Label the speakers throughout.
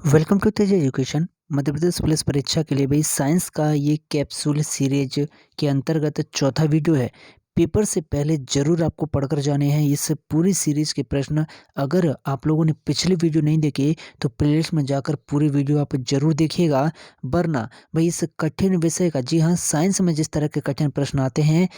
Speaker 1: Welcome to Tej education. Madhya Pradesh police परीक्षा के लिए भाई साइंस का ये कैप्सूल सीरीज के अंतर्गत चौथा वीडियो है। पेपर से पहले जरूर आपको पढ़कर जाने हैं इस पूरी सीरीज के प्रश्न। अगर आप लोगों ने पिछले वीडियो नहीं देखे तो प्लेलिस्ट में जाकर पूरी वीडियो आप जरूर देखिएगा। वरना भाई इस कठिन विषय का, जी हाँ, साइंस में जिस तरह के कठिन प्रश्न आते हैं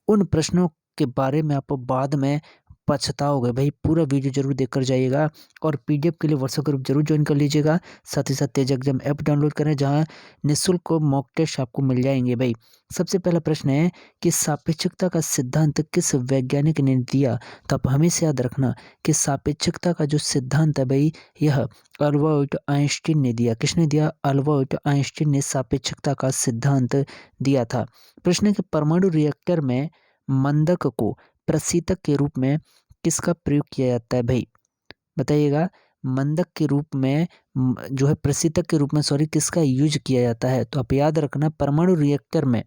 Speaker 1: उन प्रश्नों के बारे में आप बाद में पछताओगे। भाई पूरा वीडियो जरूर देखकर जाइएगा और पीडीएफ के लिए व्हाट्सएप ग्रुप जरूर ज्वाइन कर लीजिएगा। साथ ही साथ तेज एग्जाम ऐप डाउनलोड करें जहां निःशुल्क मॉक टेस्ट आपको मिल जाएंगे। भाई सबसे पहला प्रश्न है कि सापेक्षिकता का सिद्धांत किस वैज्ञानिक ने दिया। तो आप हमेशा याद रखना कि सापेक्षिकता का जो सिद्धांत है भाई यह अल्बर्ट आइंस्टीन ने दिया। किसने दिया? अल्बर्ट आइंस्टीन ने सापेक्षिकता का सिद्धांत दिया था। प्रश्न है कि परमाणु रिएक्टर में मंदक को प्रशीतक के रूप में किसका प्रयोग किया जाता है। भाई बताइएगा, मंदक के रूप में जो है प्रशीतक के रूप में किसका यूज किया जाता है। तो आप याद रखना परमाणु रिएक्टर में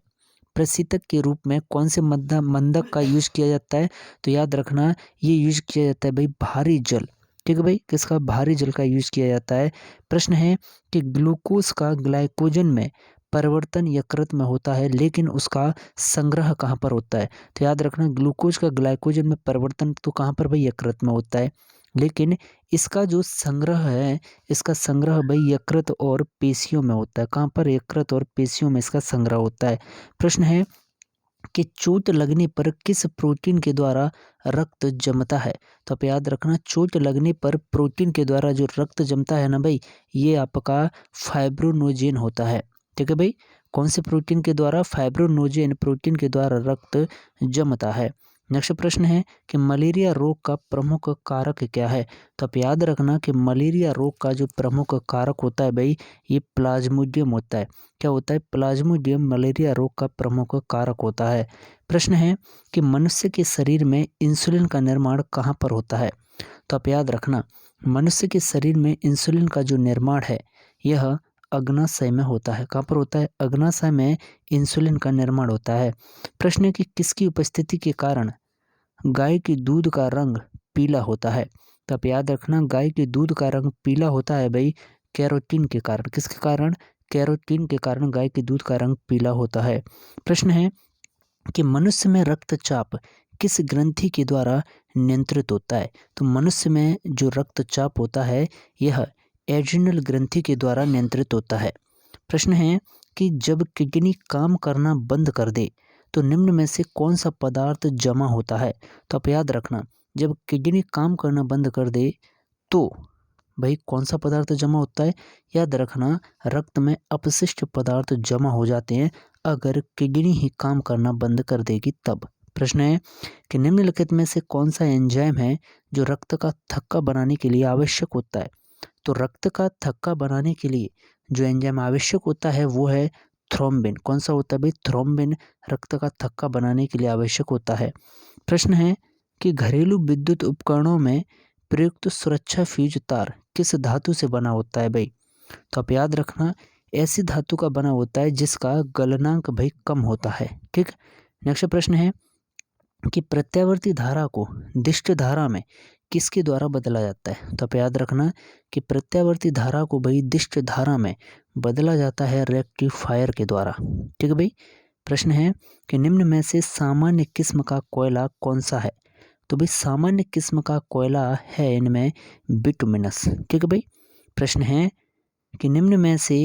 Speaker 1: प्रशीतक के रूप में कौन से मंदक का यूज किया जाता है। तो याद रखना ये यूज किया जाता है भाई भारी जल। ठीक है भाई, किसका? भारी जल का यूज किया जाता है। प्रश्न है कि ग्लूकोज का ग्लाइकोजन में परिवर्तन यकृत में होता है लेकिन उसका संग्रह कहाँ पर होता है। तो याद रखना ग्लूकोज का ग्लाइकोजन में परिवर्तन तो कहाँ पर भाई? यकृत में होता है, लेकिन इसका जो संग्रह है, इसका संग्रह भाई यकृत और पेशियों में होता है। कहाँ पर? यकृत और पेशियों में इसका संग्रह होता है। प्रश्न है कि चोट लगने पर किस प्रोटीन के द्वारा रक्त जमता है। तो आप याद रखना चोट लगने पर प्रोटीन के द्वारा जो रक्त जमता है ना भाई, ये आपका फाइब्रोनोजेन होता है। ठीक है भाई, कौन से प्रोटीन के द्वारा? फाइब्रोनोजेन प्रोटीन के द्वारा रक्त जमता है। नेक्स्ट प्रश्न है कि मलेरिया रोग का प्रमुख कारक क्या है। तो आप याद रखना कि मलेरिया रोग का जो प्रमुख कारक होता है भाई ये प्लाज्मोडियम होता है। क्या होता है? प्लाज्मोडियम मलेरिया रोग का प्रमुख कारक होता है। प्रश्न है कि मनुष्य के शरीर में इंसुलिन का निर्माण कहाँ पर होता है। तो आप याद रखना मनुष्य के शरीर में इंसुलिन का जो निर्माण है यह अग्नाशय में होता है। कहाँ पर होता है? अग्नाशय में इंसुलिन का निर्माण होता है। प्रश्न है कि किसकी उपस्थिति के कारण गाय के दूध का रंग पीला होता है। तो आप याद रखना गाय के दूध का रंग पीला होता है भाई कैरोटीन के कारण। किसके कारण? कैरोटीन के कारण गाय के दूध का रंग पीला होता है। प्रश्न है कि मनुष्य में रक्तचाप किस ग्रंथि के द्वारा नियंत्रित होता है। तो मनुष्य में जो रक्तचाप होता है यह एड्रिनल ग्रंथि के द्वारा नियंत्रित होता है। प्रश्न है कि जब किडनी काम करना बंद कर दे तो निम्न में से कौन सा पदार्थ जमा होता है। तो आप याद रखना जब किडनी काम करना बंद कर दे तो भाई कौन सा पदार्थ जमा होता है। याद रखना रक्त में अपशिष्ट पदार्थ जमा हो जाते हैं अगर किडनी ही काम करना बंद कर देगी तब। प्रश्न है कि निम्नलिखित में से कौन सा एंजाइम है जो रक्त का थक्का बनाने के लिए आवश्यक होता है। तो रक्त का थक्का बनाने के लिए जो एंजाइम आवश्यक होता है वो है थ्रोम्बिन। कौन सा होता है भाई? थ्रोम्बिन रक्त का थक्का बनाने के लिए आवश्यक होता है। प्रश्न है कि घरेलू विद्युत उपकरणों में प्रयुक्त सुरक्षा फ्यूज तार किस धातु से बना होता है भाई। तो आप याद रखना ऐसी धातु का बना होता है जिसका गलनांक भाई कम होता है। ठीक। नेक्स्ट प्रश्न है कि प्रत्यावर्ती धारा को दिष्ट धारा में किसके द्वारा बदला जाता है। तो आप याद रखना कि प्रत्यावर्ती धारा को भाई दिष्ट धारा में बदला जाता है रेक्टिफायर के द्वारा। ठीक है भाई। प्रश्न है कि निम्न में से सामान्य किस्म का कोयला कौन सा है। तो भाई सामान्य किस्म का कोयला है इनमें बिटुमिनस। ठीक है भाई। प्रश्न है कि निम्न में से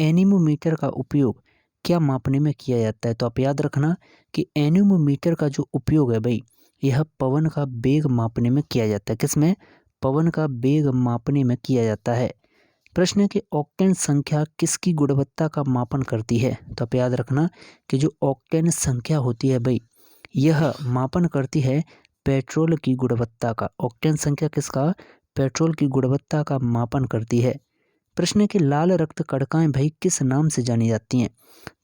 Speaker 1: एनीमोमीटर का उपयोग क्या मापने में किया जाता है। तो आप याद रखना कि एनीमोमीटर का जो उपयोग है भाई यह पवन का वेग मापने में किया जाता है। किसमें? पवन का वेग मापने में किया जाता है। प्रश्न है कि ऑक्टेन संख्या किसकी गुणवत्ता का मापन करती है। तो आप याद रखना कि जो ऑक्टेन संख्या होती है भाई यह मापन करती है पेट्रोल की गुणवत्ता का। ऑक्टेन संख्या किसका? पेट्रोल की गुणवत्ता का मापन करती है। प्रश्न है कि लाल रक्त कणिकाएं भाई किस नाम से जानी जाती हैं।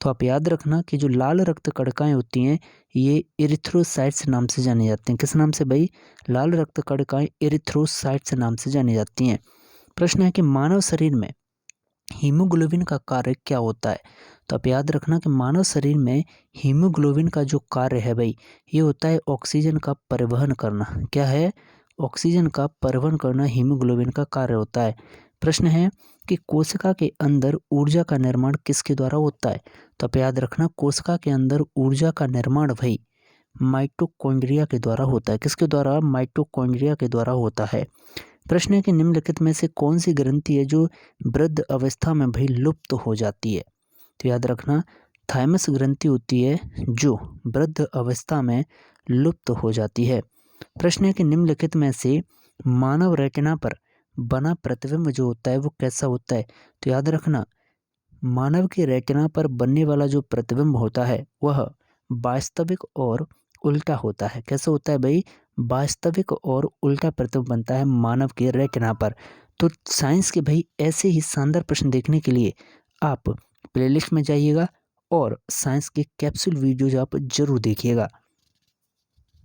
Speaker 1: तो आप याद रखना कि जो लाल रक्त कणिकाएं होती हैं ये इरिथ्रोसाइट्स नाम से जानी जाती हैं। किस नाम से भाई? लाल रक्त कणिकाएं इरिथ्रोसाइट्स नाम से जानी जाती हैं। प्रश्न है कि मानव शरीर में हीमोग्लोबिन का कार्य क्या होता है। तो आप याद रखना कि मानव शरीर में हीमोग्लोबिन का जो कार्य है भाई ये होता है ऑक्सीजन का परिवहन करना। क्या है? ऑक्सीजन का परिवहन करना हीमोग्लोबिन का कार्य होता है। प्रश्न है कि कोशिका के अंदर ऊर्जा का निर्माण किसके द्वारा होता है। तो आप याद रखना, कोशिका के अंदर ऊर्जा का निर्माण भाई माइटोकॉन्ड्रिया के द्वारा होता है। किसके द्वारा? माइटोकॉन्ड्रिया के द्वारा होता है। प्रश्न है कि निम्नलिखित में से कौन सी ग्रंथि है जो वृद्ध अवस्था में भाई लुप्त हो जाती है। तो याद रखना, थाइमस ग्रंथि होती है जो वृद्ध अवस्था में लुप्त हो जाती है। प्रश्न है कि निम्नलिखित में से मानव रेटिना पर बना प्रतिबिंब जो होता है वो कैसा होता है। तो याद रखना, मानव के रेटिना पर बनने वाला जो प्रतिबिंब होता है वह वास्तविक और उल्टा होता है। कैसा होता है भाई? वास्तविक और उल्टा प्रतिबिंब बनता है मानव के रेटिना पर। तो साइंस के भाई ऐसे ही शानदार प्रश्न देखने के लिए आप प्लेलिस्ट में जाइएगा और साइंस के कैप्सूल वीडियोज आप जरूर देखिएगा।